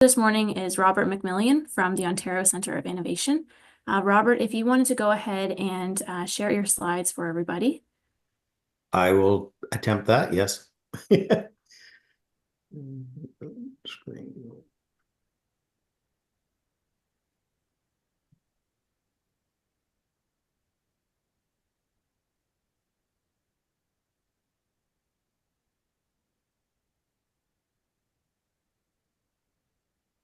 This morning is Robert McMillian from the Ontario Centre of Innovation. Robert, if you wanted to go ahead and share your slides for everybody. I will attempt that, yes. Screen.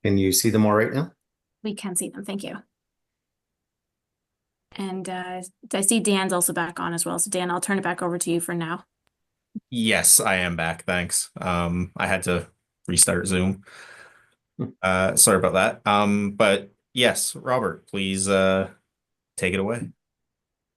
Can you see them all right now? We can see them, thank you. And I see Dan's also back on as well. So Dan, I'll turn it back over to you for now. Yes, I am back. Thanks. I had to restart Zoom. Sorry about that. But yes, Robert, please take it away.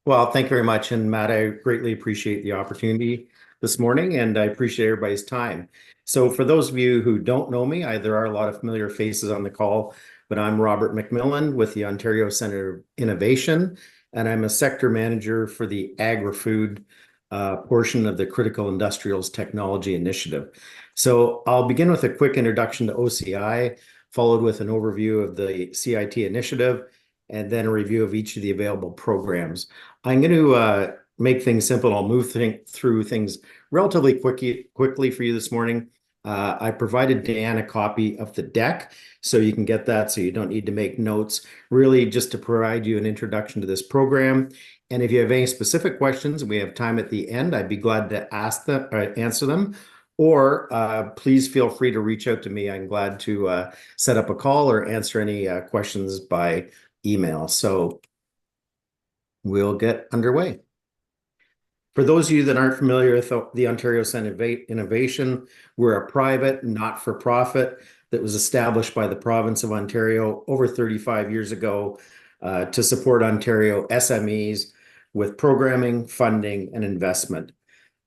Well, thank you very much. And Matt, I greatly appreciate the opportunity this morning, and I appreciate everybody's time. So for those of you who don't know me, there are a lot of familiar faces on the call, but I'm Robert McMillan with the Ontario Centre of Innovation, and I'm a sector manager for the agri-food portion of the Critical Industrials Technology Initiative. So I'll begin with a quick introduction to OCI, followed with an overview of the CIT initiative, and then a review of each of the available programs. I'm going to make things simple. I'll move through things relatively quickly for you this morning. I provided Dan a copy of the deck, so you can get that so you don't need to make notes, really just to provide you an introduction to this program. And if you have any specific questions, we have time at the end, I'd be glad to answer them. Or please feel free to reach out to me. I'm glad to set up a call or answer any questions by email. So we'll get underway. For those of you that aren't familiar with the Ontario Centre of Innovation, we're a private, not-for-profit that was established by the province of Ontario over 35 years ago to support Ontario SMEs with programming, funding, and investment.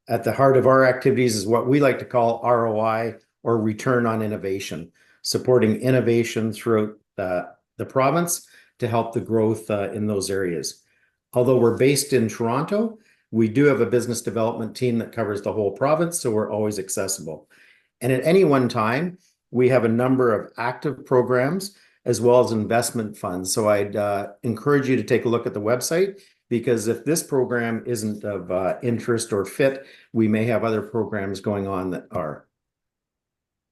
At the heart of our activities is what we like to call ROI, or return on innovation, supporting innovation throughout the province to help the growth in those areas. Although we're based in Toronto, we do have a business development team that covers the whole province, so we're always accessible. And at any one time, we have a number of active programs as well as investment funds. So I'd encourage you to take a look at the website, because if this program isn't of interest or fit, we may have other programs going on that are.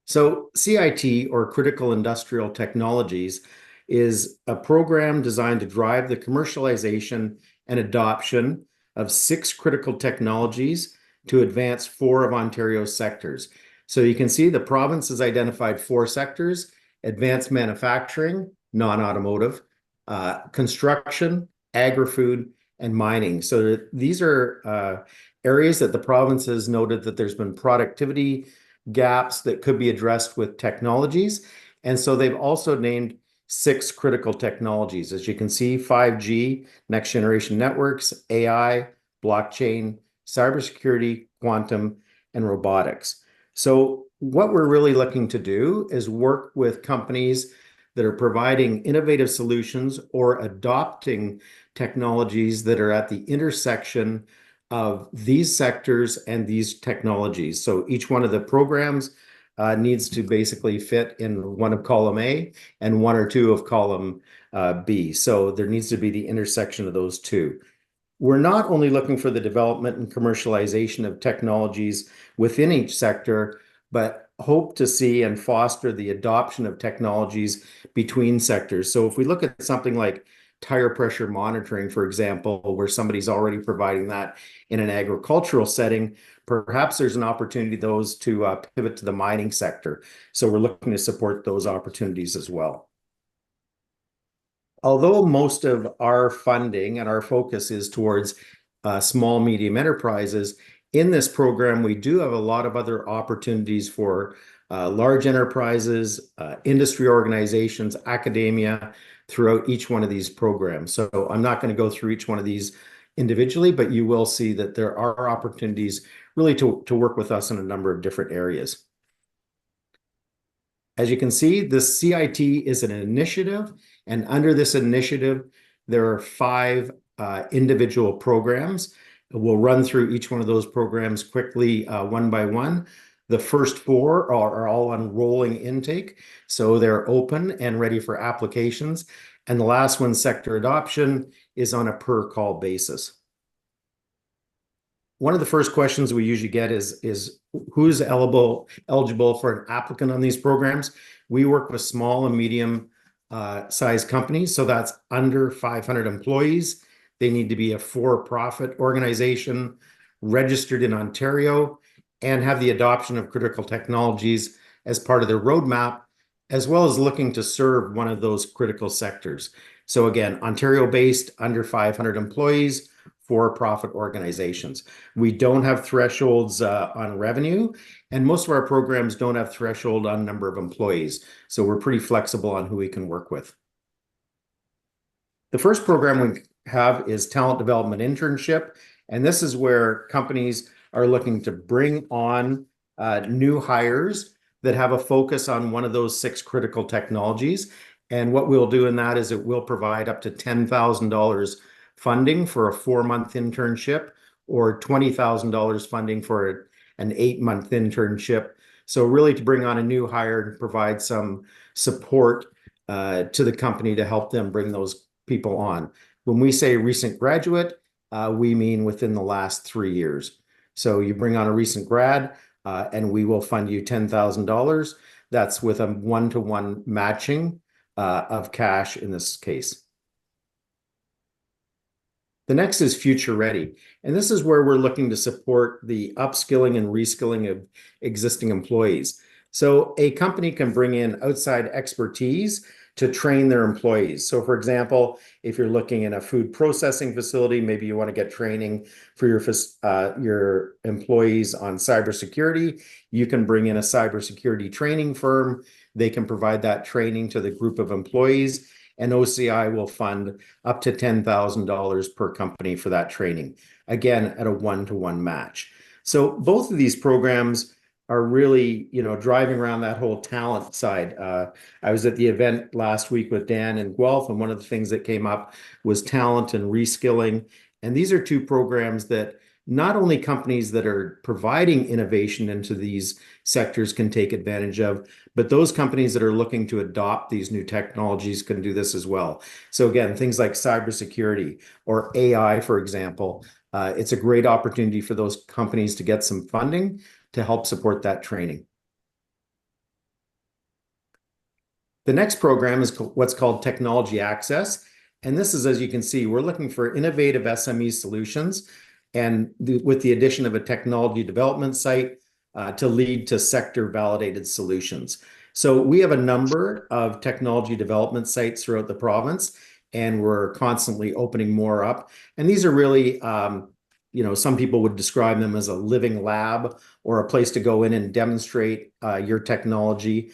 So CIT, or Critical Industrial Technologies, is a program designed to drive the commercialization and adoption of 6 critical technologies to advance 4 of Ontario's sectors. So you can see the province has identified 4 sectors: advanced manufacturing, non-automotive, construction, agri-food, and mining. So these are areas that the province has noted that there's been productivity gaps that could be addressed with technologies. And so they've also named 6 critical technologies. As you can see, 5G, next generation networks, AI, blockchain, cybersecurity, quantum, and robotics. So what we're really looking to do is work with companies that are providing innovative solutions or adopting technologies that are at the intersection of these sectors and these technologies. So each one of the programs needs to basically fit in one of column A and 1 or 2 of column B. So there needs to be the intersection of those two. We're not only looking for the development and commercialization of technologies within each sector, but hope to see and foster the adoption of technologies between sectors. So if we look at something like tire pressure monitoring, for example, where somebody's already providing that in an agricultural setting, perhaps there's an opportunity to pivot to the mining sector. So we're looking to support those opportunities as well. Although most of our funding and our focus is towards small, medium enterprises, in this program, we do have a lot of other opportunities for large enterprises, industry organizations, academia, throughout each one of these programs. So I'm not going to go through each one of these individually, but you will see that there are opportunities really to work with us in a number of different areas. As you can see, the CIT is an initiative, and under this initiative, there are 5 individual programs. We'll run through each one of those programs quickly, one by one. The first four are all on rolling intake, so they're open and ready for applications. And the last one, sector adoption, is on a per call basis. One of the first questions we usually get is who's eligible for an applicant on these programs. We work with small and medium sized companies, so that's under 500 employees. They need to be a for-profit organization, registered in Ontario, and have the adoption of critical technologies as part of their roadmap, as well as looking to serve one of those critical sectors. So again, Ontario-based, under 500 employees, for-profit organizations. We don't have thresholds on revenue, and most of our programs don't have threshold on number of employees. So we're pretty flexible on who we can work with. The first program we have is Talent Development Internship, and this is where companies are looking to bring on new hires that have a focus on one of those 6 critical technologies. And what we'll do in that is it will provide up to $10,000 funding for a 4-month internship, or $20,000 funding for an 8-month internship. So really to bring on a new hire and provide some support to the company to help them bring those people on. When we say recent graduate, we mean within the last 3 years. So you bring on a recent grad and we will fund you $10,000. That's with a 1-to-1 matching of cash in this case. The next is Future Ready, and this is where we're looking to support the upskilling and reskilling of existing employees. So a company can bring in outside expertise to train their employees. So for example, if you're looking in a food processing facility, maybe you want to get training for your employees on cybersecurity, you can bring in a cybersecurity training firm. They can provide that training to the group of employees, and OCI will fund up to $10,000 per company for that training, again, at a 1-to-1 match. So both of these programs are really, driving around that whole talent side. I was at the event last week with Dan in Guelph, and one of the things that came up was talent and reskilling. And these are 2 programs that not only companies that are providing innovation into these sectors can take advantage of, but those companies that are looking to adopt these new technologies can do this as well. So again, things like cybersecurity or AI, for example, it's a great opportunity for those companies to get some funding to help support that training. The next program is what's called Technology Access. And this is, as you can see, we're looking for innovative SME solutions, and with the addition of a technology development site to lead to sector validated solutions. So we have a number of technology development sites throughout the province, and we're constantly opening more up. And these are really, some people would describe them as a living lab or a place to go in and demonstrate your technology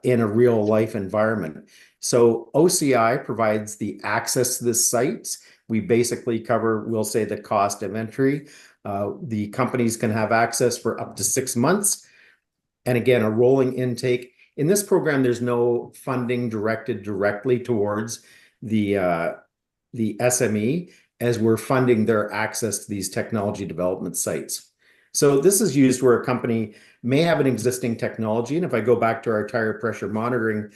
in a real life environment. So OCI provides the access to the sites. We basically cover, we'll say, the cost of entry. The companies can have access for up to 6 months. And again, a rolling intake. In this program, there's no funding directed directly towards the SME, as we're funding their access to these technology development sites. So this is used where a company may have an existing technology. And if I go back to our tire pressure monitoring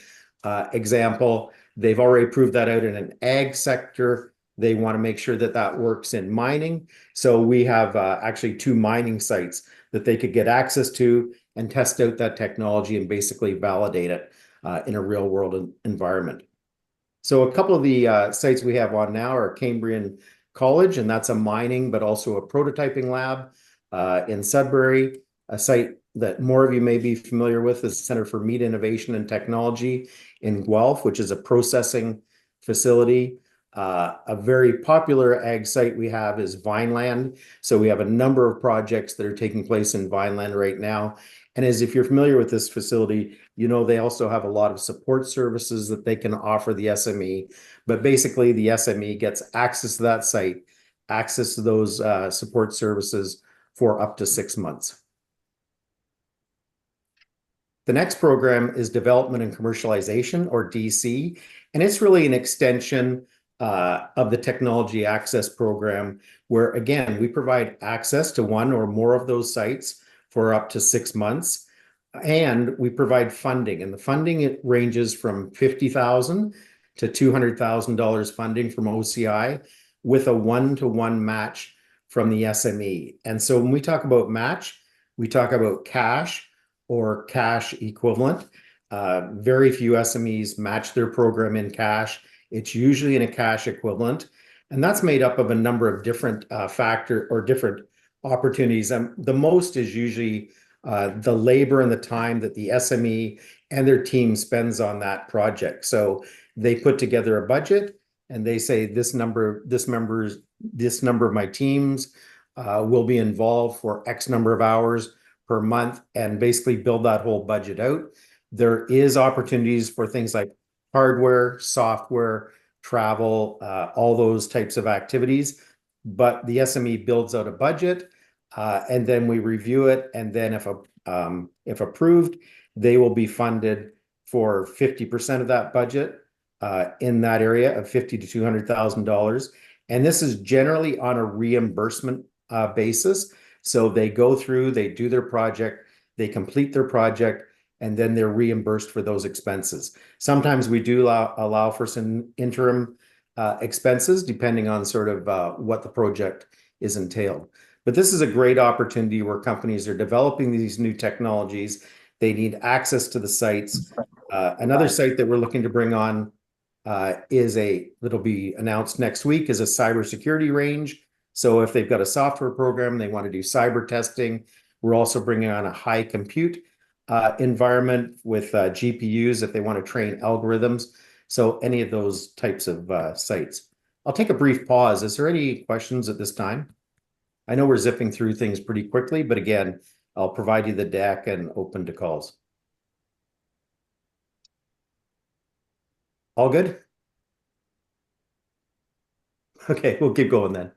example, they've already proved that out in an ag sector. They want to make sure that that works in mining. So we have actually 2 mining sites that they could get access to and test out that technology and basically validate it in a real world environment. So a couple of the sites we have on now are Cambrian College, and that's a mining, but also a prototyping lab in Sudbury. A site that more of you may be familiar with is the Center for Meat Innovation and Technology in Guelph, which is a processing facility. A very popular ag site we have is Vineland. So we have a number of projects that are taking place in Vineland right now. And as if you're familiar with this facility, they also have a lot of support services that they can offer the SME. But basically, the SME gets access to that site, access to those support services for up to 6 months. The next program is Development and Commercialization, or DC, and it's really an extension of the Technology Access program, where again, we provide access to one or more of those sites for up to 6 months. And we provide funding, and the funding, it ranges from $50,000 to $200,000 funding from OCI with a 1-to-1 match from the SME. And so when we talk about match, we talk about cash or cash equivalent. Very few SMEs match their program in cash. It's usually in a cash equivalent, and that's made up of a number of different factor or different opportunities. The most is usually the labor and the time that the SME and their team spends on that project. So they put together a budget and they say this number of my teams will be involved for X number of hours per month, and basically build that whole budget out. There is opportunities for things like hardware, software, travel, all those types of activities. But the SME builds out a budget, and then we review it. And then if approved, they will be funded for 50% of that budget in that area of $50,000 to $200,000. And this is generally on a reimbursement basis. So they go through, they do their project, they complete their project, and then they're reimbursed for those expenses. Sometimes we do allow for some interim expenses, depending on sort of what the project is entailed. But this is a great opportunity where companies are developing these new technologies. They need access to the sites. Another site that we're looking to bring on that'll be announced next week, is a cybersecurity range. So if they've got a software program, they want to do cyber testing. We're also bringing on a high compute environment with GPUs if they want to train algorithms. So any of those types of sites. I'll take a brief pause. Is there any questions at this time? I know we're zipping through things pretty quickly, but again, I'll provide you the deck and open to calls. All good? Okay, we'll keep going then.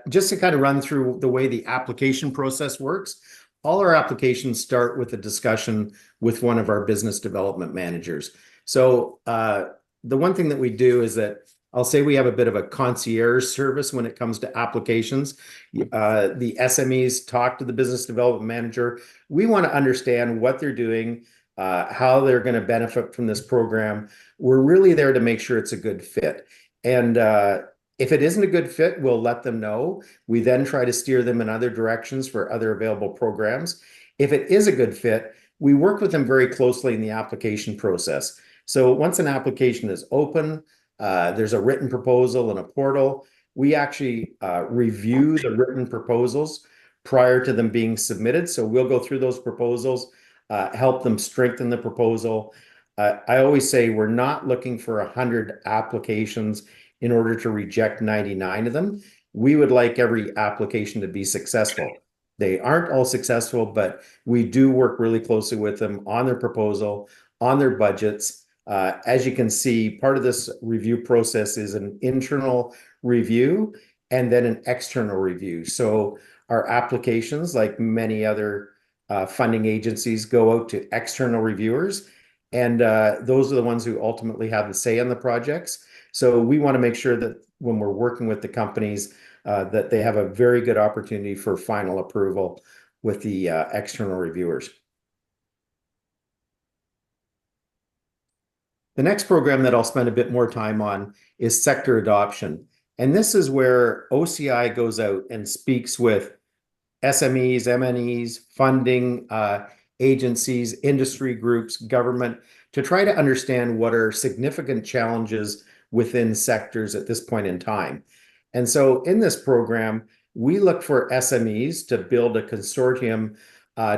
Just to kind of run through the way the application process works, all our applications start with a discussion with one of our business development managers. So the one thing that we do is that I'll say we have a bit of a concierge service when it comes to applications. The SMEs talk to the business development manager. We want to understand what they're doing, how they're going to benefit from this program. We're really there to make sure it's a good fit. And if it isn't a good fit, we'll let them know. We then try to steer them in other directions for other available programs. If it is a good fit, we work with them very closely in the application process. So once an application is open, there's a written proposal and a portal. We actually review the written proposals prior to them being submitted. So we'll go through those proposals, help them strengthen the proposal. I always say we're not looking for 100 applications in order to reject 99 of them. We would like every application to be successful. They aren't all successful, but we do work really closely with them on their proposal, on their budgets. As you can see, part of this review process is an internal review and then an external review. So our applications, like many other funding agencies, go out to external reviewers, and those are the ones who ultimately have the say on the projects. So we want to make sure that when we're working with the companies, that they have a very good opportunity for final approval with the external reviewers. The next program that I'll spend a bit more time on is sector adoption. And this is where OCI goes out and speaks with SMEs, MNEs, funding agencies, industry groups, government, to try to understand what are significant challenges within sectors at this point in time. And so in this program, we look for SMEs to build a consortium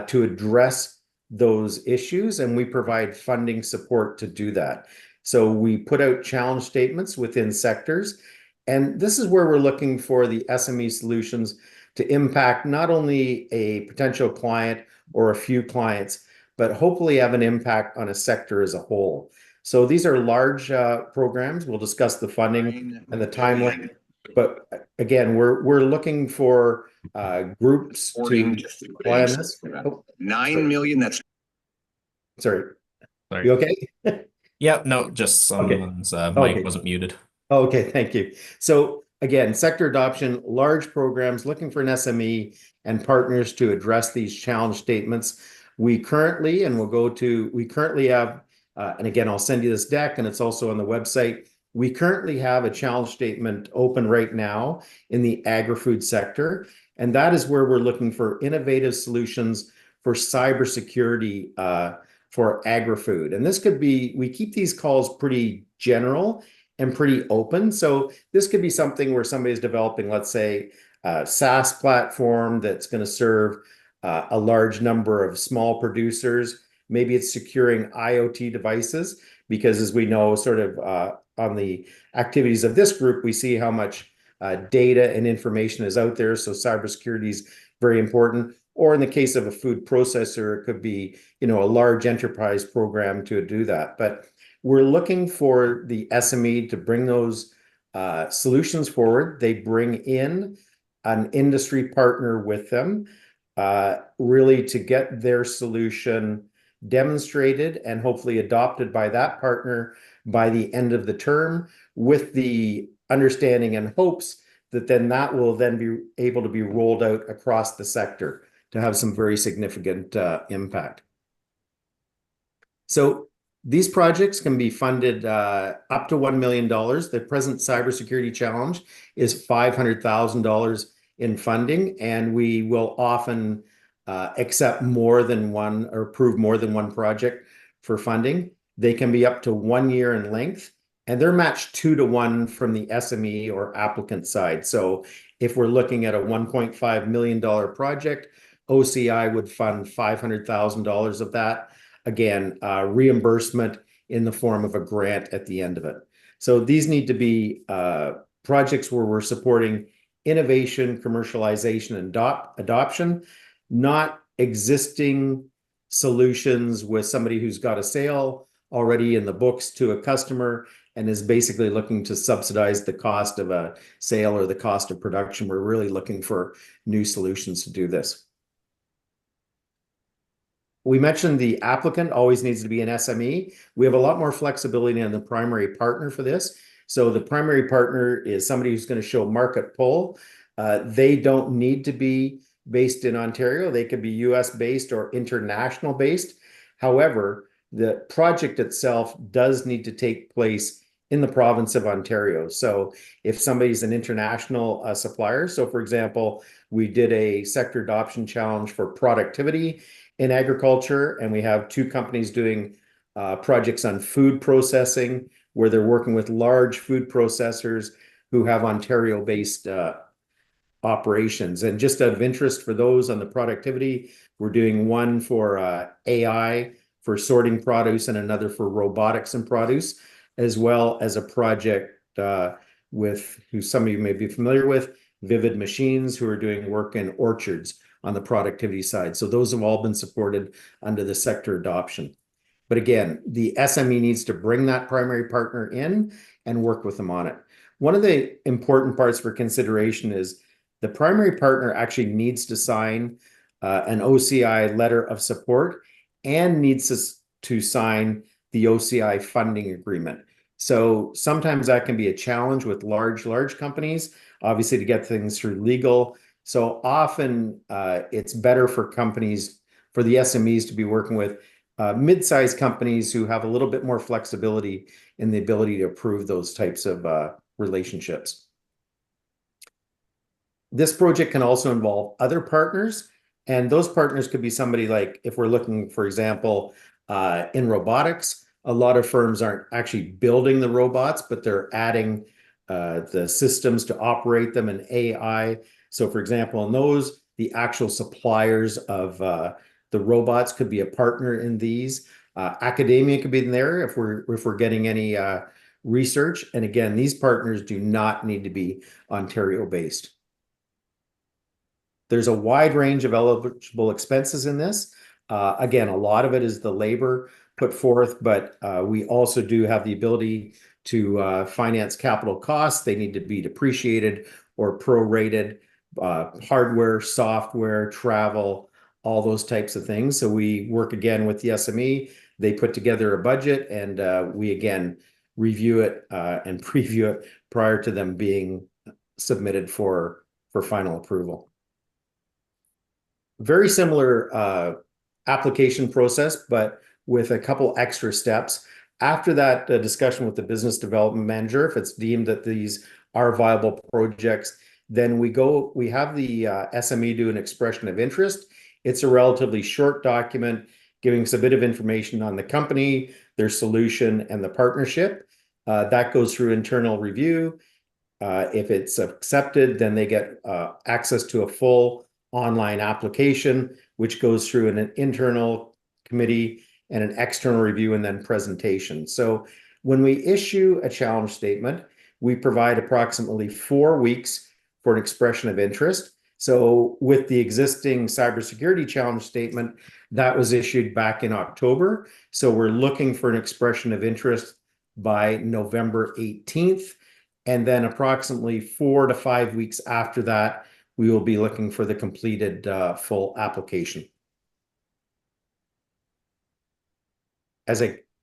to address those issues, and we provide funding support to do that. So we put out challenge statements within sectors, and this is where we're looking for the SME solutions to impact not only a potential client or a few clients, but hopefully have an impact on a sector as a whole. So these are large programs. We'll discuss the funding and the timeline. But again, we're looking for groups to apply on this. Oh, 9 million. That's sorry. Sorry. You okay? Yeah, no, just someone's mic Okay. wasn't muted. Okay, thank you. So again, sector adoption, large programs looking for an SME and partners to address these challenge statements. We currently have, and again, I'll send you this deck and it's also on the website. We currently have a challenge statement open right now in the agri-food sector. And that is where we're looking for innovative solutions for cybersecurity for agri-food. And this could be, we keep these calls pretty general and pretty open. So this could be something where somebody's developing, let's say, a SaaS platform that's going to serve a large number of small producers. Maybe it's securing IoT devices, because as we know, sort of on the activities of this group, we see how much data and information is out there. So cybersecurity is very important. Or in the case of a food processor, it could be, a large enterprise program to do that. But we're looking for the SME to bring those solutions forward. They bring in an industry partner with them, really to get their solution demonstrated and hopefully adopted by that partner by the end of the term, with the understanding and hopes that that will then be able to be rolled out across the sector to have some very significant impact. So these projects can be funded up to $1 million. The present cybersecurity challenge is $500,000 in funding, and we will often accept more than one or approve more than one project for funding. They can be up to 1 year in length, and they're matched 2 to 1 from the SME or applicant side. So if we're looking at a $1.5 million project, OCI would fund $500,000 of that. Again, reimbursement in the form of a grant at the end of it. So these need to be projects where we're supporting innovation, commercialization, and adoption, not existing solutions with somebody who's got a sale already in the books to a customer and is basically looking to subsidize the cost of a sale or the cost of production. We're really looking for new solutions to do this. We mentioned the applicant always needs to be an SME. We have a lot more flexibility on the primary partner for this. So the primary partner is somebody who's going to show market pull. They don't need to be based in Ontario. They could be US based or international based. However, the project itself does need to take place in the province of Ontario. So if somebody's an international supplier, so for example, we did a sector adoption challenge for productivity in agriculture, and we have 2 companies doing projects on food processing, where they're working with large food processors who have Ontario-based operations. And just out of interest for those on the productivity, we're doing one for AI for sorting produce and another for robotics and produce, as well as a project with who some of you may be familiar with, Vivid Machines, who are doing work in orchards on the productivity side. So those have all been supported under the sector adoption. But again, the SME needs to bring that primary partner in and work with them on it. One of the important parts for consideration is the primary partner actually needs to sign an OCI letter of support and needs to sign the OCI funding agreement. So sometimes that can be a challenge with large companies, obviously, to get things through legal. So often it's better for companies, for the SMEs to be working with mid-sized companies who have a little bit more flexibility in the ability to approve those types of relationships. This project can also involve other partners, and those partners could be somebody like, if we're looking, for example, in robotics, a lot of firms aren't actually building the robots, but they're adding the systems to operate them in AI. So for example, in those, the actual suppliers of the robots could be a partner in these. Academia could be in there if we're getting any research. And again, these partners do not need to be Ontario-based. There's a wide range of eligible expenses in this. Again, a lot of it is the labor put forth, but we also do have the ability to finance capital costs. They need to be depreciated or prorated, hardware, software, travel, all those types of things. So we work again with the SME. They put together a budget, and we again review it and preview it prior to them being submitted for final approval. Very similar application process, but with a couple extra steps. After that discussion with the business development manager, if it's deemed that these are viable projects, then we have the SME do an expression of interest. It's a relatively short document giving us a bit of information on the company, their solution, and the partnership. That goes through internal review. If it's accepted, then they get access to a full online application, which goes through an internal committee and an external review and then presentation. So when we issue a challenge statement, we provide approximately 4 weeks for an expression of interest. So with the existing cybersecurity challenge statement, that was issued back in October. So we're looking for an expression of interest by November 18th. And then approximately 4 to 5 weeks after that, we will be looking for the completed full application.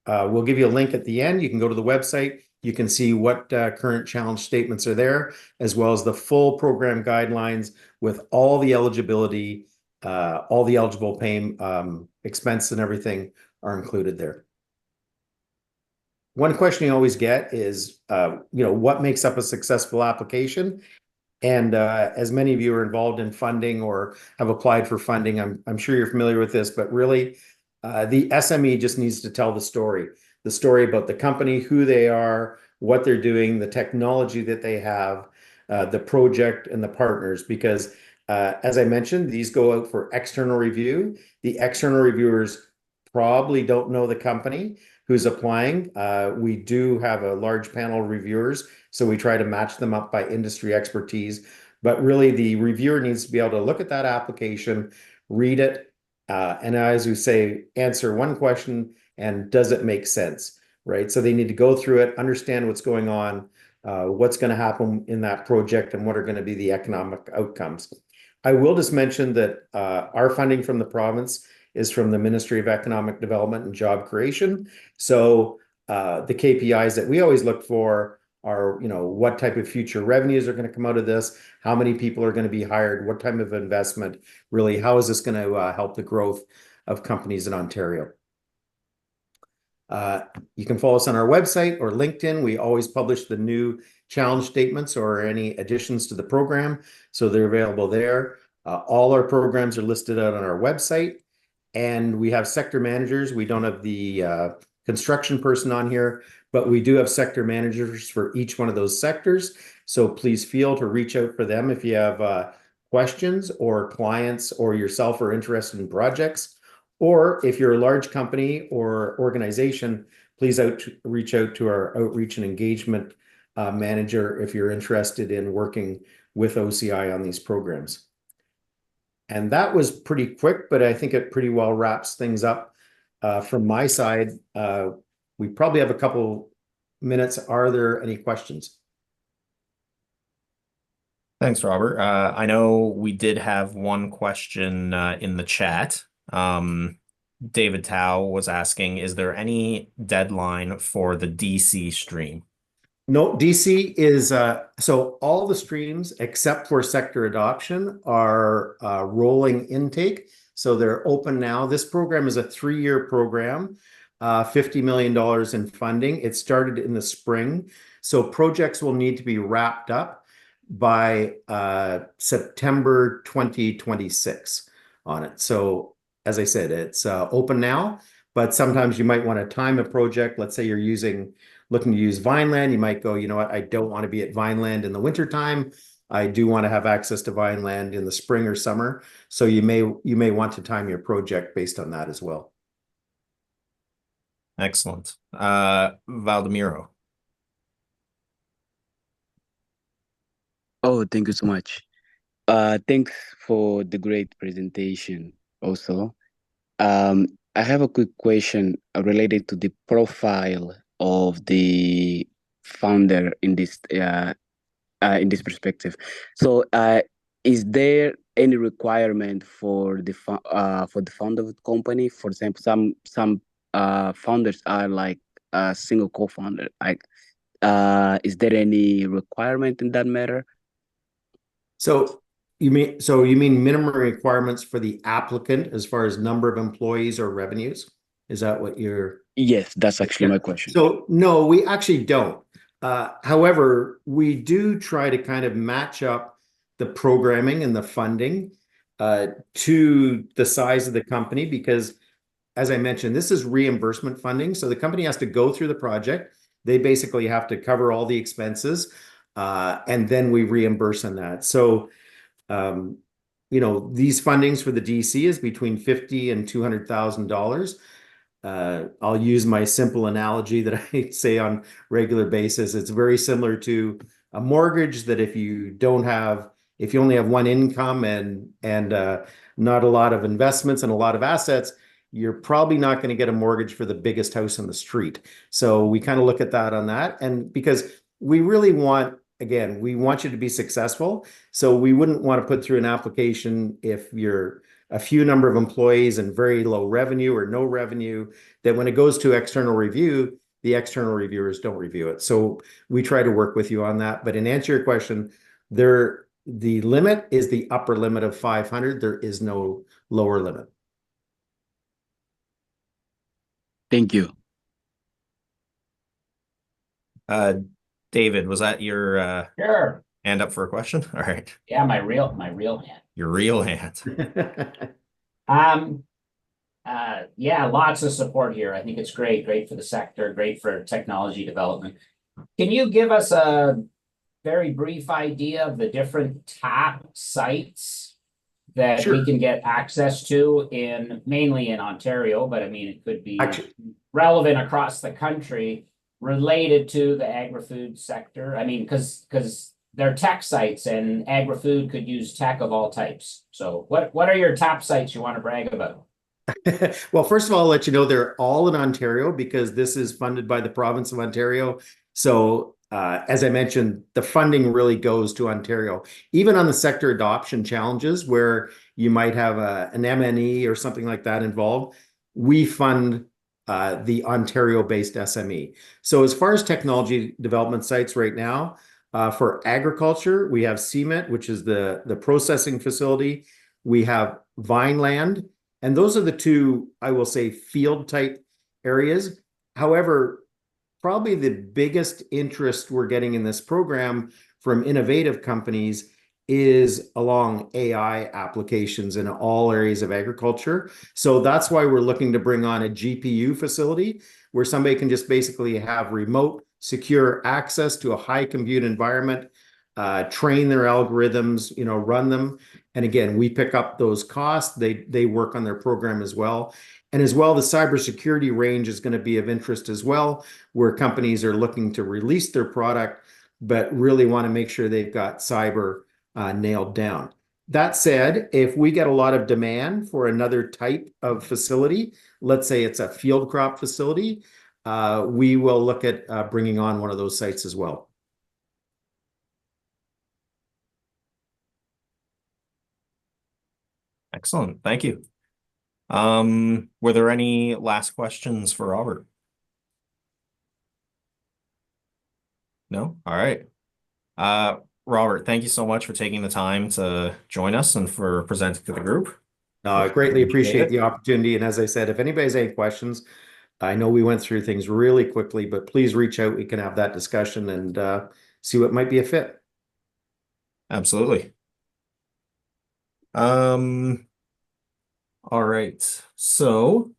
We'll give you a link at the end. You can go to the website. You can see what current challenge statements are there, as well as the full program guidelines with all the eligibility, all the eligible expense and everything are included there. One question you always get is, what makes up a successful application? And as many of you are involved in funding or have applied for funding, I'm sure you're familiar with this, but really the SME just needs to tell the story about the company, who they are, what they're doing, the technology that they have, the project and the partners, because as I mentioned, these go out for external review. The external reviewers probably don't know the company who's applying. We do have a large panel of reviewers, so we try to match them up by industry expertise. But really, the reviewer needs to be able to look at that application, read it, and as we say, answer one question, and does it make sense, right? So they need to go through it, understand what's going on, what's going to happen in that project, and what are going to be the economic outcomes. I will just mention that our funding from the province is from the Ministry of Economic Development and Job Creation. So the KPIs that we always look for are, what type of future revenues are going to come out of this, how many people are going to be hired, what type of investment, really, how is this going to help the growth of companies in Ontario. You can follow us on our website or LinkedIn. We always publish the new challenge statements or any additions to the program, so they're available there. All our programs are listed out on our website, and we have sector managers. We don't have the construction person on here, but we do have sector managers for each one of those sectors. So please feel to reach out for them if you have questions or clients or yourself are interested in projects. Or if you're a large company or organization, please reach out to our outreach and engagement manager if you're interested in working with OCI on these programs. And that was pretty quick, but I think it pretty well wraps things up from my side. We probably have a couple minutes. Are there any questions? Thanks, Robert. I know we did have one question in the chat. David Tao was asking, is there any deadline for the DC stream? No, DC is so all the streams except for sector adoption are rolling intake. So they're open now. This program is a 3-year program, $50 million in funding. It started in the spring. So projects will need to be wrapped up by September 2026 on it. So as I said, it's open now, but sometimes you might want to time a project. Let's say you're looking to use Vineland. You might go, you know what, I don't want to be at Vineland in the wintertime. I do want to have access to Vineland in the spring or summer. So you may want to time your project based on that as well. Excellent. Valdemiro. Oh, thank you so much. Thanks for the great presentation also. I have a quick question related to the profile of the founder in this perspective. So, is there any requirement for the founder of the company? For example, some founders are like a single co-founder. Like, is there any requirement in that matter? So you mean minimum requirements for the applicant as far as number of employees or revenues? Is that what you're? Yes, that's actually Yeah. my question. So no, we actually don't. However, we do try to kind of match up the programming and the funding to the size of the company because, as I mentioned, this is reimbursement funding. So the company has to go through the project. They basically have to cover all the expenses, and then we reimburse on that. So um, these fundings for the DC is between $50,000 and $200,000. I'll use my simple analogy that I say on regular basis. It's very similar to a mortgage that if you only have one income and not a lot of investments and a lot of assets, you're probably not going to get a mortgage for the biggest house on the street. So we kind of look at that on that. And because we really we want you to be successful. So we wouldn't want to put through an application if you're a few number of employees and very low revenue or no revenue, that when it goes to external review, the external reviewers don't review it. So we try to work with you on that. But in answer to your question, the limit is the upper limit of 500. There is no lower limit. Thank you. David, was that your Sure. hand up for a question? All right. Yeah, my real hand. Your real hand. Yeah, lots of support here. I think it's great for the sector, great for technology development. Can you give us a very brief idea of the different TAP sites that Sure. we can get access to mainly in Ontario, but I mean, it could be Actually, relevant across the country related to the agri-food sector? I mean, because they're tech sites and agri-food could use tech of all types. So what are your top sites you want to brag about? well, first of all, I'll let you know they're all in Ontario because this is funded by the province of Ontario. So, as I mentioned, the funding really goes to Ontario. Even on the sector adoption challenges where you might have an MNE or something like that involved, we fund the Ontario-based SME. So, as far as technology development sites right now, for agriculture, we have CMIT, which is the processing facility. We have Vineland. And those are the two, I will say, field type areas. However, probably the biggest interest we're getting in this program from innovative companies is along AI applications in all areas of agriculture. So that's why we're looking to bring on a GPU facility where somebody can just basically have remote, secure access to a high compute environment, train their algorithms, run them. And again, we pick up those costs. They work on their program as well. And as well, the cybersecurity range is going to be of interest as well, where companies are looking to release their product, but really want to make sure they've got cyber nailed down. That said, if we get a lot of demand for another type of facility, let's say it's a field crop facility, we will look at bringing on one of those sites as well. Excellent. Thank you. Were there any last questions for Robert? No? All right. Robert, thank you so much for taking the time to join us and for presenting to the group. I greatly appreciate the opportunity. And as I said, if anybody has any questions, I know we went through things really quickly, but please reach out. We can have that discussion and see what might be a fit. Absolutely. All right. So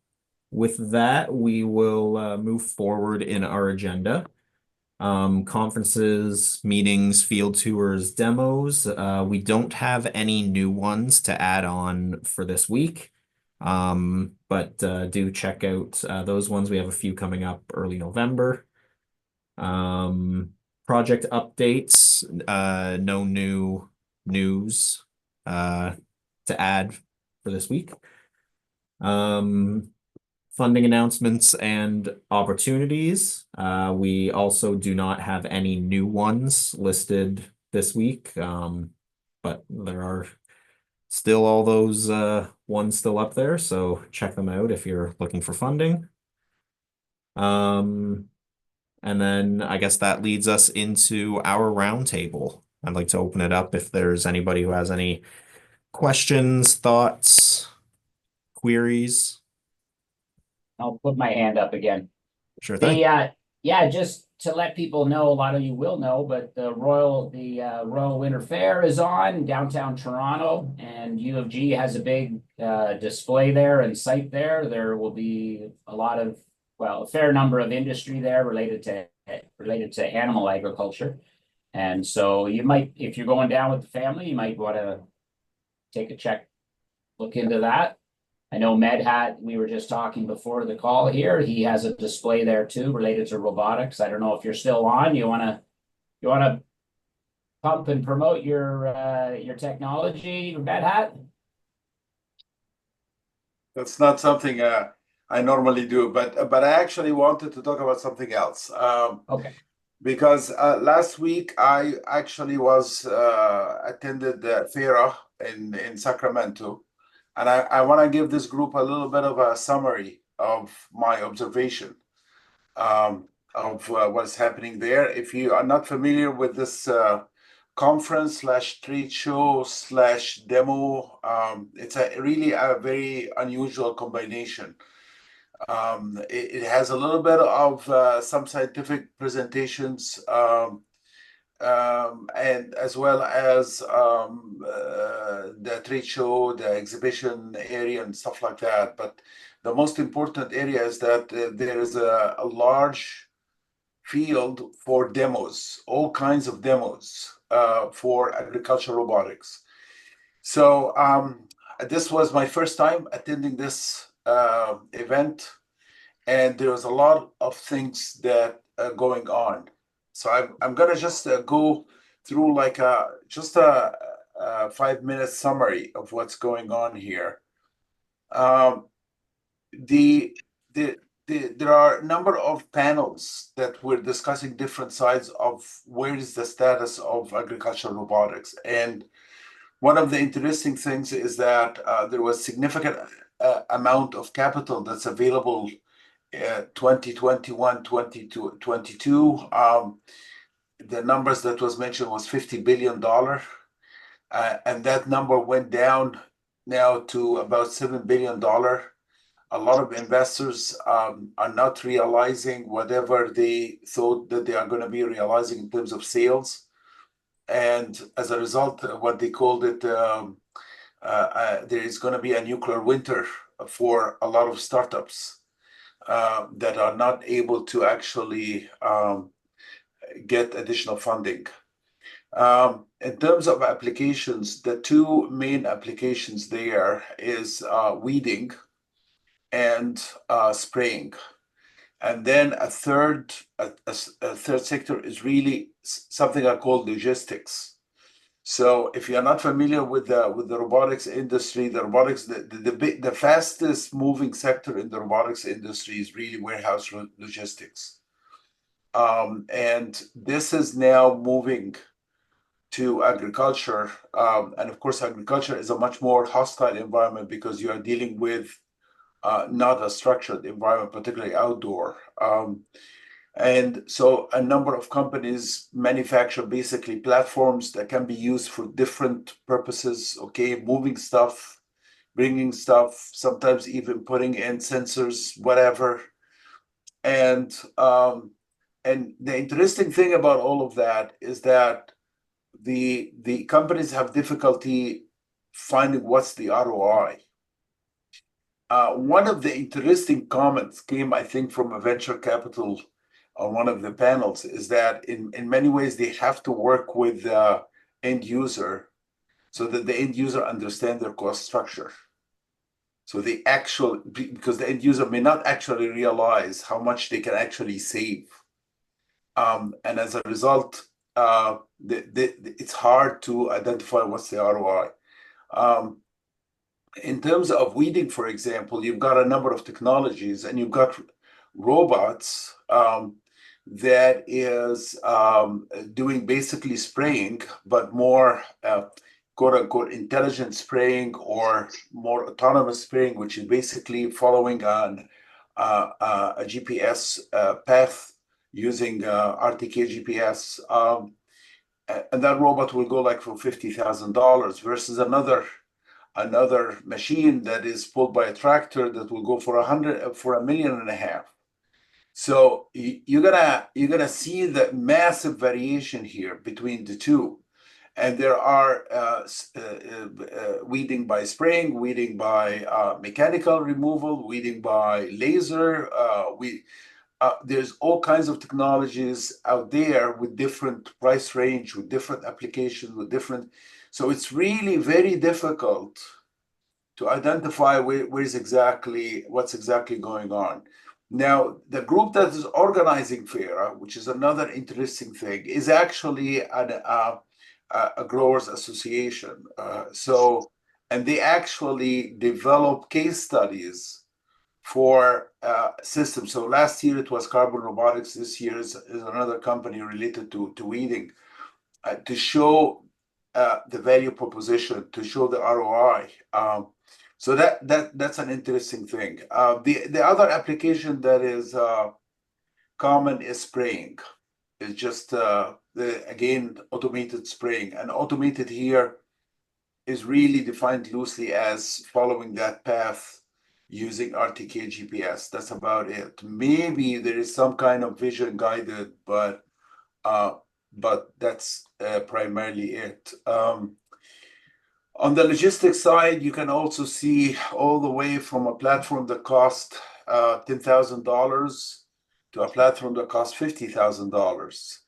with that, we will move forward in our agenda. Conferences, meetings, field tours, demos. We don't have any new ones to add on for this week. But do check out those ones. We have a few coming up early November. Project updates, no new news to add for this week. Funding announcements and opportunities. We also do not have any new ones listed this week, but there are still all those ones still up there, so check them out if you're looking for funding. And then I guess that leads us into our roundtable. I'd like to open it up if there's anybody who has any questions, thoughts, queries. I'll put my hand up again. Sure thing. Yeah, just to let people know, a lot of you will know, but the Royal Winter Fair is on downtown Toronto, and U of G has a big display there and site there. There will be a fair number of industry there related to animal agriculture. And so you might, if you're going down with the family, you might want to take a check, look into that. I know we were just talking before the call here. He has a display there too related to robotics. I don't know if you're still on. You wanna pump and promote your technology, Med Hat? That's not something I normally do, but I actually wanted to talk about something else. Okay. Because last week I actually was attended the FAIRA in Sacramento. And I want to give this group a little bit of a summary of my observation of what's happening there. If you are not familiar with this conference / trade show / demo, it's really a very unusual combination. It has a little bit of some scientific presentations, and as well as the trade show, the exhibition area, and stuff like that. But the most important area is that there is a large field for demos, all kinds of demos for agricultural robotics. So this was my first time attending this event, and there was a lot of things that are going on. So I'm gonna just go through like just a 5-minute summary of what's going on here. There are a number of panels that were discussing different sides of where is the status of agricultural robotics. And one of the interesting things is that there was significant amount of capital that's available 2021, 2022. The numbers that was mentioned was $50 billion. And that number went down now to about $7 billion. A lot of investors are not realizing whatever they thought that they are going to be realizing in terms of sales. And as a result, what they called it, there is going to be a nuclear winter for a lot of startups that are not able to actually get additional funding. In terms of applications, the two main applications there is weeding and spraying. And then a third sector is really something I call logistics. So if you're not familiar with the robotics industry, the fastest moving sector in the robotics industry is really warehouse logistics. And this is now moving to agriculture. And of course, agriculture is a much more hostile environment because you are dealing with not a structured environment, particularly outdoor. And so a number of companies manufacture basically platforms that can be used for different purposes, okay, moving stuff, bringing stuff, sometimes even putting in sensors, whatever. And the interesting thing about all of that is that the companies have difficulty finding what's the ROI. One of the interesting comments came, I think, from a venture capital on one of the panels, is that in many ways they have to work with the end user so that the end user understand their cost structure. So because the end user may not actually realize how much they can actually save. And as a result, it's hard to identify what's the ROI. In terms of weeding, for example, you've got a number of technologies, and you've got robots that is doing basically spraying, but more quote unquote intelligent spraying or more autonomous spraying, which is basically following on a GPS path using RTK GPS. and that robot will go like for $50,000 versus another machine that is pulled by a tractor that will go for $1.5 million. So you're gonna see the massive variation here between the two. And there are weeding by spraying, weeding by mechanical removal, weeding by laser. There's all kinds of technologies out there with different price range, with different applications, with different. So it's really very difficult to identify what's exactly going on. Now, the group that is organizing FAIRA, which is another interesting thing, is actually a growers association. And they actually develop case studies for systems. So last year it was Carbon Robotics. This year is another company related to weeding to show the value proposition, to show the ROI. So that's an interesting thing. The other application that is common is spraying. It's just again automated spraying, and automated here is really defined loosely as following that path using RTK GPS. That's about it. Maybe there is some kind of vision guided, but that's primarily it. On the logistics side, you can also see all the way from a platform that cost $10,000 to a platform that costs $50,000.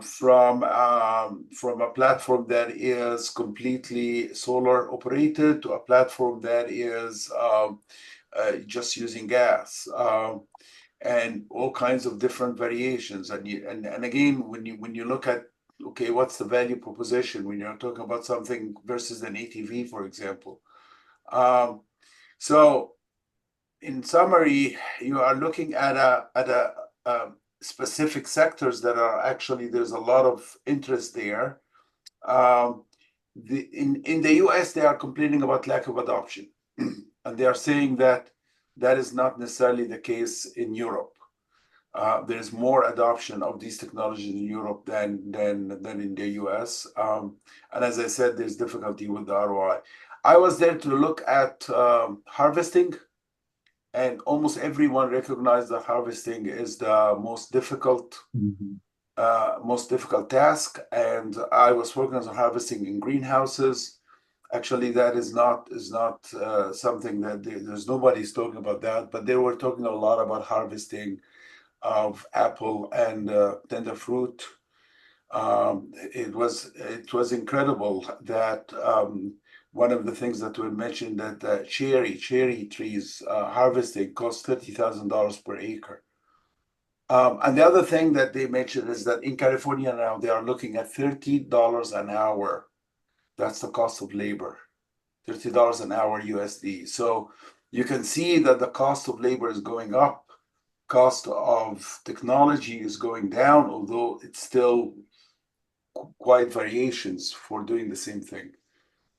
From a platform that is completely solar operated to a platform that is just using gas, and all kinds of different variations. And again, when you look at, okay, what's the value proposition when you're talking about something versus an ATV, for example? So in summary, you are looking at a specific sectors that are actually, there's a lot of interest there. In the US, they are complaining about lack of adoption. And they are saying that is not necessarily the case in Europe. There's more adoption of these technologies in Europe than in the US. And as I said, there's difficulty with the ROI. I was there to look at harvesting, and almost everyone recognized that harvesting is the most difficult task. And I was working on harvesting in greenhouses. Actually, that is not something that there's nobody's talking about that, but they were talking a lot about harvesting of apple and tender fruit. It was incredible that one of the things that we mentioned, that cherry trees harvesting costs $30,000 per acre. And the other thing that they mentioned is that in California now they are looking at $30 an hour. That's the cost of labor, $30 an hour USD. So you can see that the cost of labor is going up. Cost of technology is going down, although it's still quite variations for doing the same thing.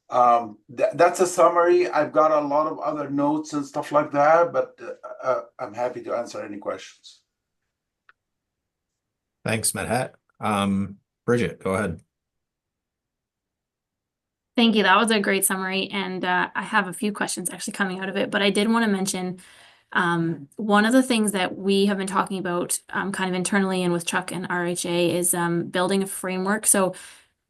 That's a summary. I've got a lot of other notes and stuff like that, but I'm happy to answer any questions. Thanks, Medhat. Bridget, go ahead. Thank you. That was a great summary. And I have a few questions actually coming out of it, but I did want to mention one of the things that we have been talking about kind of internally and with Chuck and RHA is building a framework. So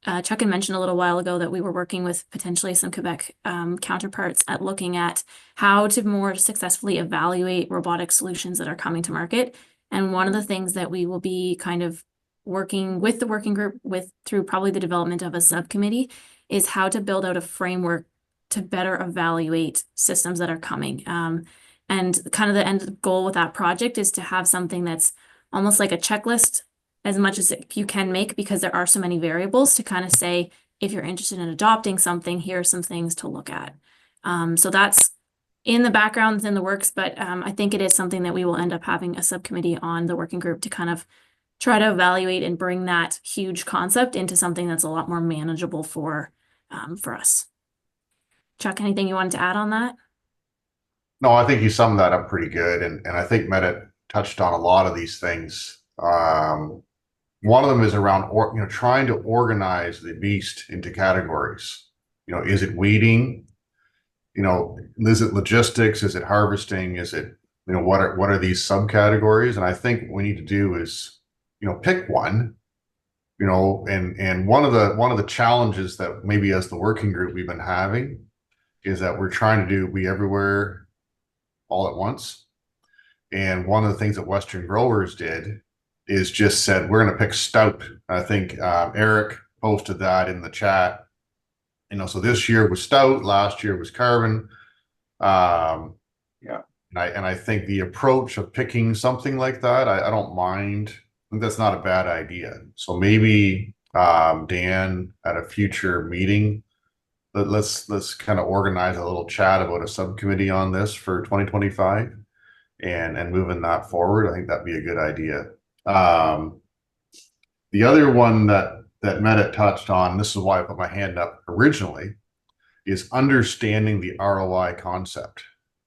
Chuck had mentioned a little while ago that we were working with potentially some Quebec counterparts at looking at how to more successfully evaluate robotic solutions that are coming to market. And one of the things that we will be kind of working with the working group through probably the development of a subcommittee is how to build out a framework to better evaluate systems that are coming. And kind of the end goal with that project is to have something that's almost like a checklist as much as you can make, because there are so many variables, to kind of say, if you're interested in adopting something, here are some things to look at. So that's in the background, in the works, but I think it is something that we will end up having a subcommittee on the working group to kind of try to evaluate and bring that huge concept into something that's a lot more manageable for us. Chuck, anything you wanted to add on that? No, I think you summed that up pretty good. And I think Meta touched on a lot of these things. one of them is around trying to organize the beast into categories. Is it weeding? Is it logistics? Is it harvesting? Is it, what are these subcategories? And I think what we need to do is, pick one, and one of the challenges that maybe as the working group we've been having is that we're trying to do Be Everywhere all at once. And one of the things that Western Growers did is just said, we're going to pick stout. I think Eric posted that in the chat. So this year was stout, last year was carbon. Yeah. And I think the approach of picking something like that, I don't mind. I think that's not a bad idea. So maybe Dan at a future meeting, let's kind of organize a little chat about a subcommittee on this for 2025 and moving that forward. I think that'd be a good idea. The other one that Meta touched on, this is why I put my hand up originally, is understanding the ROI concept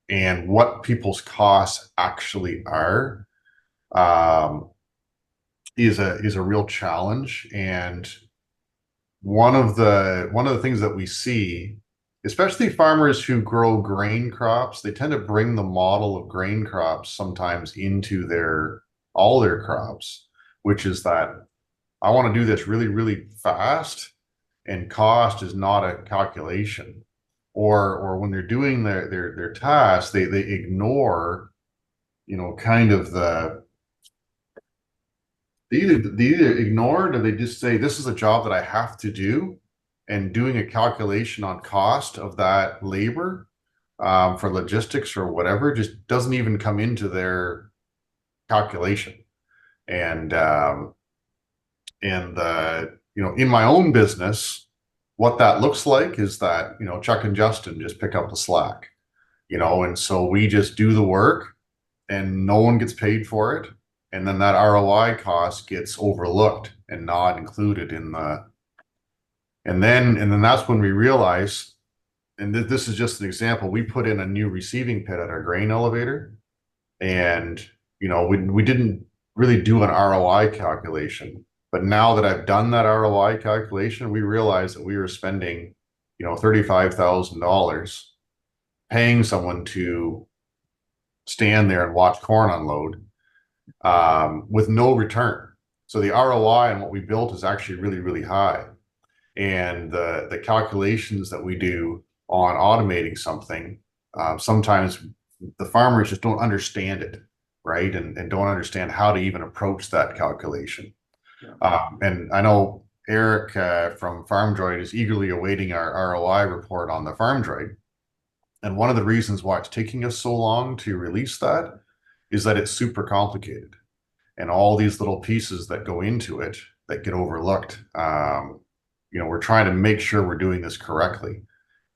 and what people's costs actually are, is a real challenge. And one of the things that we see, especially farmers who grow grain crops, they tend to bring the model of grain crops sometimes into all their crops, which is that I want to do this really, really fast, and cost is not a calculation. Or when they're doing their tasks, they ignore, kind of they either ignore it or they just say, this is a job that I have to do, and doing a calculation on cost of that labor for logistics or whatever just doesn't even come into their calculation. And in my own business, what that looks like is that, Chuck and Justin just pick up the slack, and so we just do the work and no one gets paid for it. And then that ROI cost gets overlooked and not included in and then that's when we realize, and this is just an example, we put in a new receiving pit at our grain elevator, and, we didn't really do an ROI calculation. But now that I've done that ROI calculation, we realized that we were spending, $35,000 paying someone to stand there and watch corn unload with no return. So the ROI on what we built is actually really, really high. And the calculations that we do on automating something, sometimes the farmers just don't understand it, right? And don't understand how to even approach that calculation. And I know Eric from FarmDroid is eagerly awaiting our ROI report on the FarmDroid. And one of the reasons why it's taking us so long to release that is that it's super complicated. And all these little pieces that go into it that get overlooked. We're trying to make sure we're doing this correctly,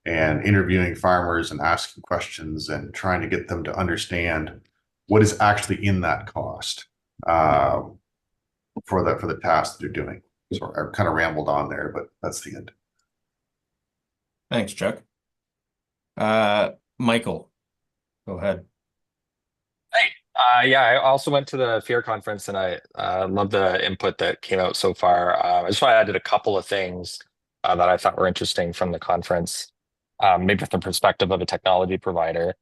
and interviewing farmers and asking questions and trying to get them to understand what is actually in that cost. For the task that they're doing. So I kind of rambled on there, but that's the end. Thanks, Chuck. Michael, go ahead. Hey, yeah, I also went to the FEAR conference, and I love the input that came out so far. I just want to add a couple of things that I thought were interesting from the conference, maybe from the perspective of a technology provider.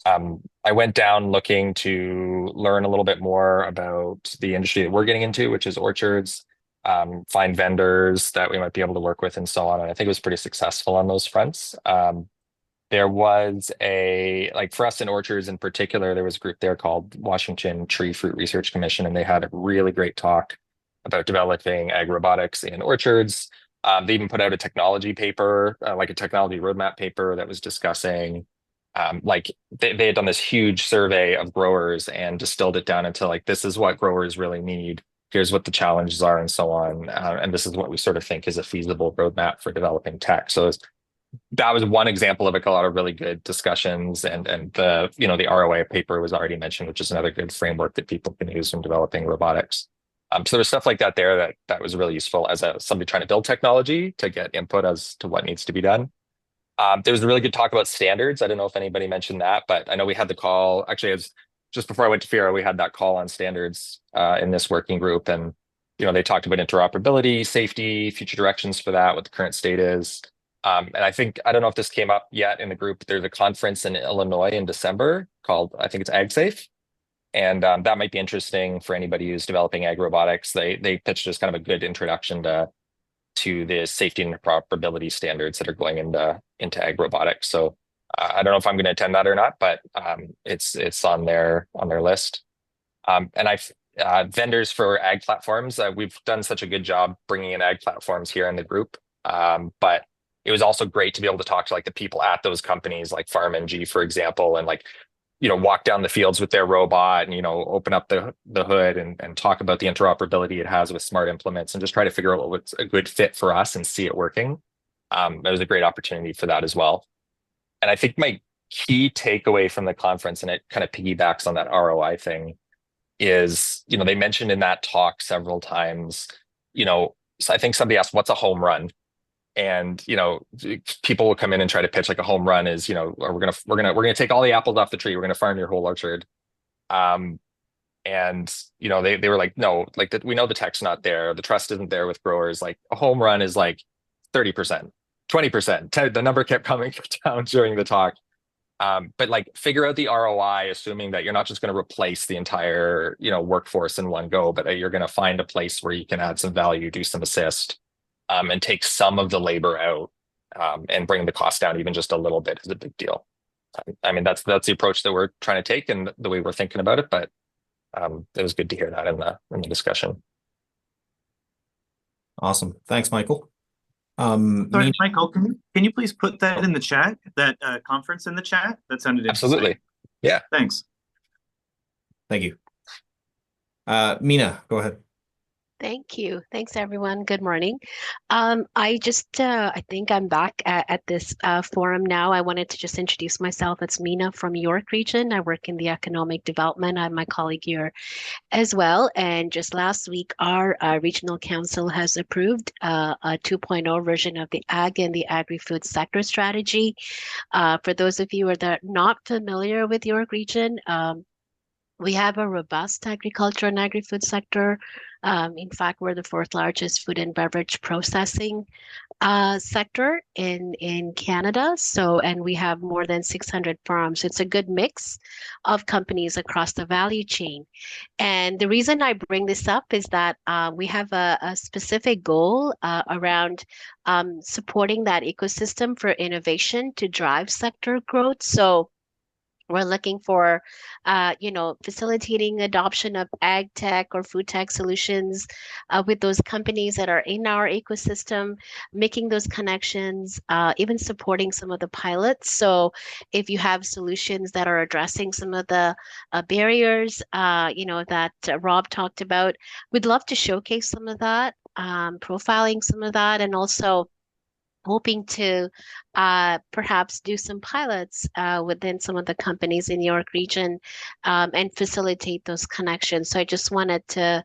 I went down looking to learn a little bit more about the industry that we're getting into, which is orchards, find vendors that we might be able to work with and so on. And I think it was pretty successful on those fronts. There was for us in orchards in particular, there was a group there called Washington Tree Fruit Research Commission, and they had a really great talk about developing AgRobotics in orchards. They even put out a technology paper, like a technology roadmap paper that was discussing they had done this huge survey of growers and distilled it down into this is what growers really need. Here's what the challenges are and so on. And this is what we sort of think is a feasible roadmap for developing tech. So that was one example of a lot of really good discussions, and the the ROI paper was already mentioned, which is another good framework that people can use in developing robotics. So there was stuff like that there that was really useful as somebody trying to build technology to get input as to what needs to be done. There was a really good talk about standards. I don't know if anybody mentioned that, but I know we had the call. Actually, it was just before I went to FIRA, we had that call on standards in this working group. And they talked about interoperability, safety, future directions for that, what the current state is. And I don't know if this came up yet in the group. There's a conference in Illinois in December called, I think it's AgSafe. And that might be interesting for anybody who's developing AgRobotics. They pitched as kind of a good introduction to the safety and interoperability standards that are going into AgRobotics. So I don't know if I'm going to attend that or not, but it's on their list. And I've vendors for ag platforms. We've done such a good job bringing in ag platforms here in the group, but it was also great to be able to talk to like the people at those companies, like FarmNG, for example, and like walk down the fields with their robot and open up the hood and talk about the interoperability it has with smart implements and just try to figure out what's a good fit for us and see it working. It was a great opportunity for that as well. And I think my key takeaway from the conference, and it kind of piggybacks on that ROI thing, is they mentioned in that talk several times, so I think somebody asked, what's a home run? And people will come in and try to pitch like a home run is or we're gonna take all the apples off the tree, we're gonna farm your whole orchard. And they were like, no, like we know the tech's not there, the trust isn't there with growers. Like a home run is like 30%, 20%. The number kept coming down during the talk. But like figure out the ROI, assuming that you're not just going to replace the entire workforce in one go, but that you're going to find a place where you can add some value, do some assist, and take some of the labor out, and bring the cost down even just a little bit is a big deal. I mean, that's the approach that we're trying to take and the way we're thinking about it. But it was good to hear that in the discussion. Awesome. Thanks, Michael. Sorry, Michael, can you please put that in the chat, that conference in the chat? That sounded interesting. Absolutely. Yeah. Thanks. Thank you. Mina, go ahead. Thank you. Thanks, everyone. Good morning. I think I'm back at this forum now. I wanted to just introduce myself. It's Mina from York Region. I work in the economic development. I'm my colleague here as well. And just last week, our regional council has approved a 2.0 version of the ag and the agri-food sector strategy. For those of you that are not familiar with York Region, we have a robust agriculture and agri-food sector. In fact, we're the fourth largest food and beverage processing sector in Canada. And we have more than 600 farms. It's a good mix of companies across the value chain. And the reason I bring this up is that we have a specific goal around supporting that ecosystem for innovation to drive sector growth. So we're looking for, facilitating adoption of ag tech or food tech solutions with those companies that are in our ecosystem, making those connections, even supporting some of the pilots. So if you have solutions that are addressing some of the barriers, that Rob talked about, we'd love to showcase some of that, profiling some of that, and also hoping to perhaps do some pilots within some of the companies in York Region and facilitate those connections. So I just wanted to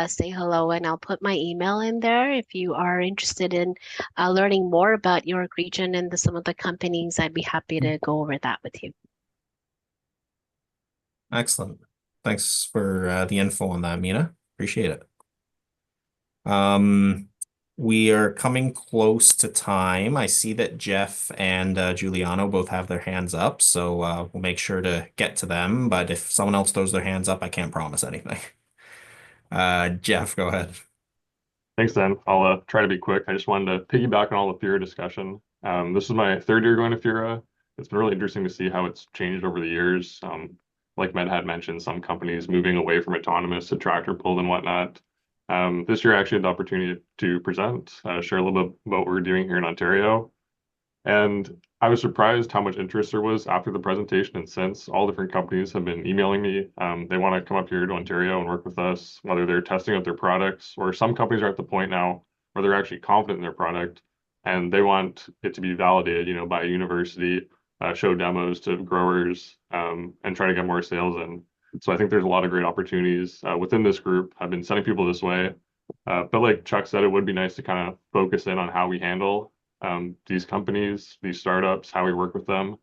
say hello, and I'll put my email in there if you are interested in learning more about York Region and some of the companies. I'd be happy to go over that with you. Excellent. Thanks for the info on that, Mina. Appreciate it. We are coming close to time. I see that Jeff and Giuliano both have their hands up, so we'll make sure to get to them. But if someone else throws their hands up, I can't promise anything. Jeff, go ahead. Thanks, Dan. I'll try to be quick. I just wanted to piggyback on all the FIRA discussion. This is my third year going to FIRA. It's been really interesting to see how it's changed over the years. Like Med had mentioned, some companies moving away from autonomous to tractor pulled and whatnot. This year I actually had the opportunity to present, share a little bit about what we're doing here in Ontario. And I was surprised how much interest there was after the presentation and since. All different companies have been emailing me. They want to come up here to Ontario and work with us, whether they're testing out their products, or some companies are at the point now where they're actually confident in their product and they want it to be validated, by a university, show demos to growers, and try to get more sales in. So I think there's a lot of great opportunities within this group. I've been sending people this way. But like Chuck said, it would be nice to kind of focus in on how we handle these companies, these startups, how we work with them.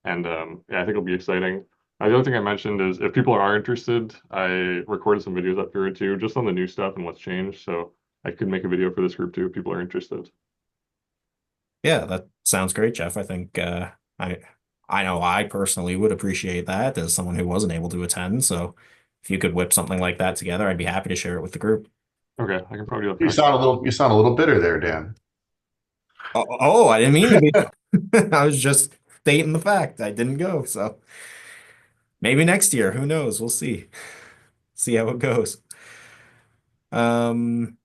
And yeah, I think it'll be exciting. The other thing I mentioned is if people are interested, I recorded some videos up here too, just on the new stuff and what's changed. So I could make a video for this group too if people are interested. Yeah, that sounds great, Jeff. I think I know I personally would appreciate that as someone who wasn't able to attend. So if you could whip something like that together, I'd be happy to share it with the group. Okay, I can probably do You that. sound a little bitter there, Dan. Oh, I didn't mean to be. I was just stating the fact I didn't go. So maybe next year, who knows? We'll see. See how it goes. Um,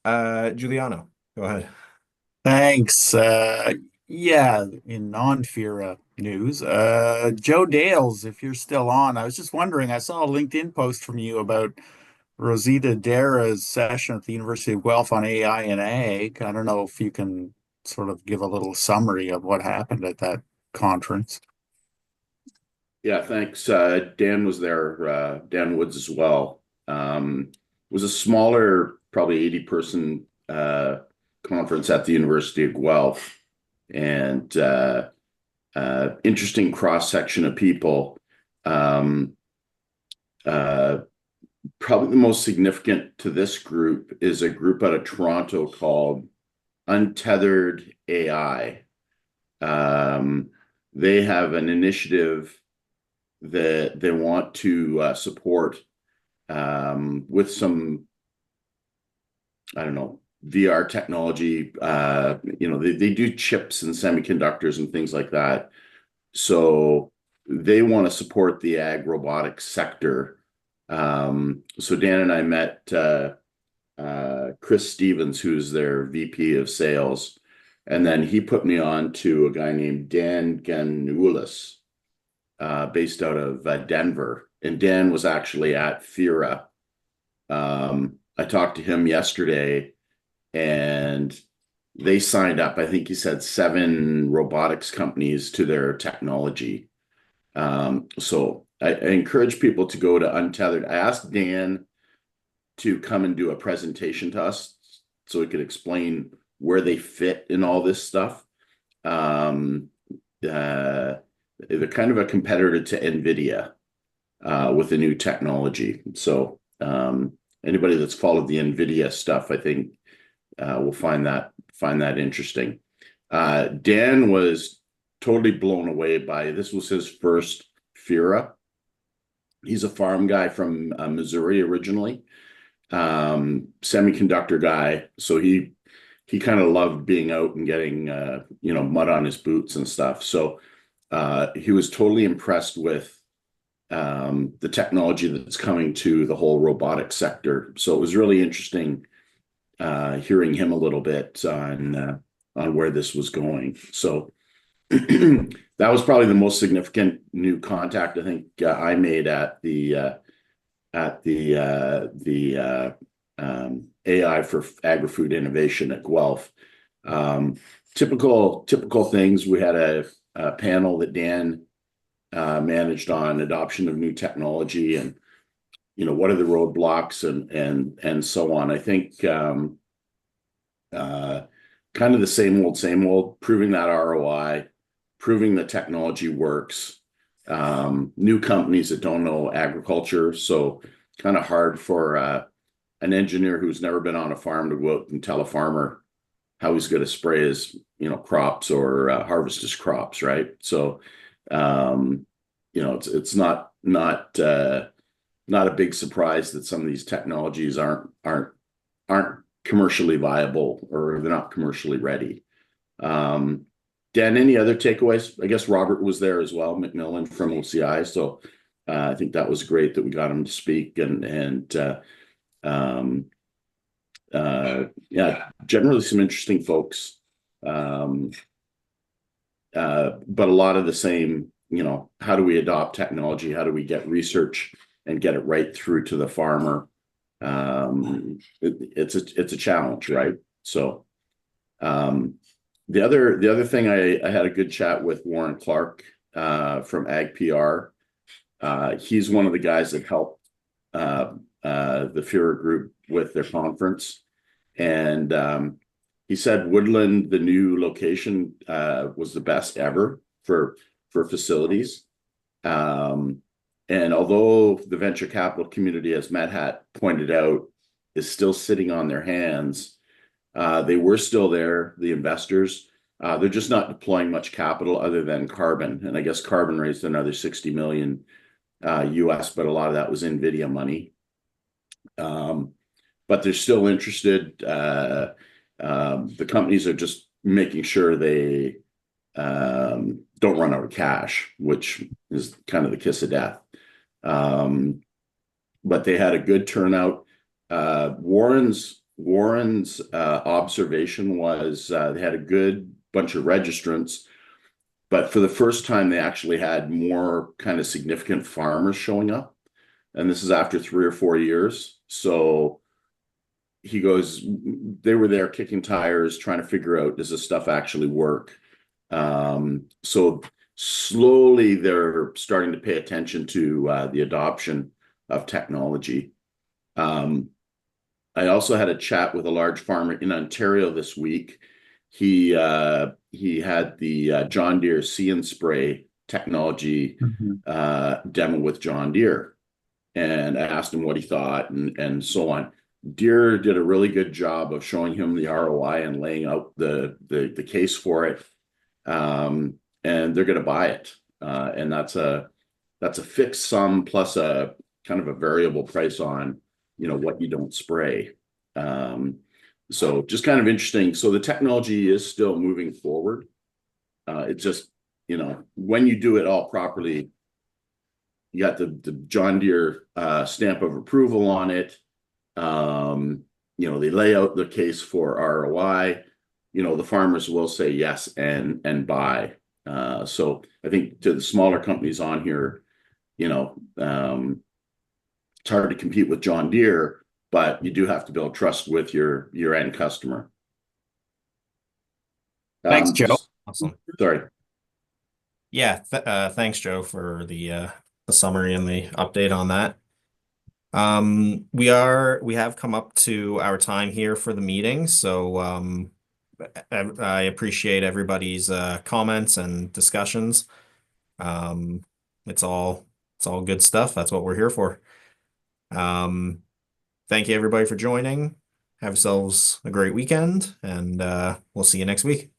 Giuliano, go ahead. Thanks. Yeah, in non-FIRA news, Joe Dales, if you're still on, I was just wondering, I saw a LinkedIn post from you about Rosita Dara's session at the University of Guelph on AI and ag. I don't know if you can sort of give a little summary of what happened at that conference. Yeah, thanks. Dan was there, Dan Woods as well. It was a smaller, probably 80-person conference at the University of Guelph, and interesting cross-section of people. Probably the most significant to this group is a group out of Toronto called Untethered AI. They have an initiative that they want to support with some, I don't know, VR technology. They do chips and semiconductors and things like that. So they want to support the AgRobotics sector. So Dan and I met Chris Stevens, who's their VP of sales. And then he put me on to a guy named Dan Ganulis, based out of Denver. And Dan was actually at FIRA. I talked to him yesterday, and they signed up, I think he said 7 robotics companies to their technology. So I encourage people to go to Untethered. I asked Dan to come and do a presentation to us so he could explain where they fit in all this stuff. They're kind of a competitor to NVIDIA with the new technology. So anybody that's followed the NVIDIA stuff, I think, will find that interesting. Dan was totally blown away by this. Was his first FIRA. He's a farm guy from Missouri originally, semiconductor guy. So he kind of loved being out and getting mud on his boots and stuff. So he was totally impressed with the technology that's coming to the whole robotics sector. So it was really interesting hearing him a little bit on where this was going. So that was probably the most significant new contact I think I made at the AI for agri-food innovation at Guelph. Typical things. We had a panel that Dan managed on adoption of new technology and what are the roadblocks and so on. I think kind of the same old, proving that ROI, proving the technology works. New companies that don't know agriculture, so kind of hard for an engineer who's never been on a farm to go out and tell a farmer how he's going to spray his crops or harvest his crops, right? So it's not a big surprise that some of these technologies aren't commercially viable, or they're not commercially ready. Dan, any other takeaways? I guess Robert was there as well, McMillan from OCI. So I think that was great that we got him to speak, and generally some interesting folks. But a lot of the same, how do we adopt technology? How do we get research and get it right through to the farmer? It's a challenge, right? So the other thing, I had a good chat with Warren Clark from AgPR. He's one of the guys that helped the FIRA group with their conference, and he said Woodland, the new location, was the best ever for facilities. And although the venture capital community, as Matt Hat pointed out, is still sitting on their hands, they were still there, the investors. They're just not deploying much capital other than Carbon. And I guess Carbon raised another 60 million US, but a lot of that was NVIDIA money. But they're still interested. The companies are just making sure they don't run out of cash, which is kind of the kiss of death. But they had a good turnout. Warren's observation was they had a good bunch of registrants, but for the first time, they actually had more kind of significant farmers showing up. And this is after 3 or 4 years. So he goes, they were there kicking tires, trying to figure out, does this stuff actually work? So slowly they're starting to pay attention to the adoption of technology. I also had a chat with a large farmer in Ontario this week. He had the John Deere See and Spray technology demo with John Deere, and I asked him what he thought and so on. Deere did a really good job of showing him the ROI and laying out the case for it, and they're going to buy it, and that's a fixed sum plus a kind of a variable price on what you don't spray. So just kind of interesting. So the technology is still moving forward. It's just, when you do it all properly, you got the John Deere stamp of approval on it. They lay out the case for ROI. The farmers will say yes and buy. So I think to the smaller companies on here, it's hard to compete with John Deere, but you do have to build trust with your end customer. Thanks, Joe. Awesome. Sorry. Yeah, thanks, Joe, for the summary and the update on that. We have come up to our time here for the meeting, so I appreciate everybody's comments and discussions. It's all good stuff. That's what we're here for. Thank you everybody for joining. Have yourselves a great weekend, and we'll see you next week.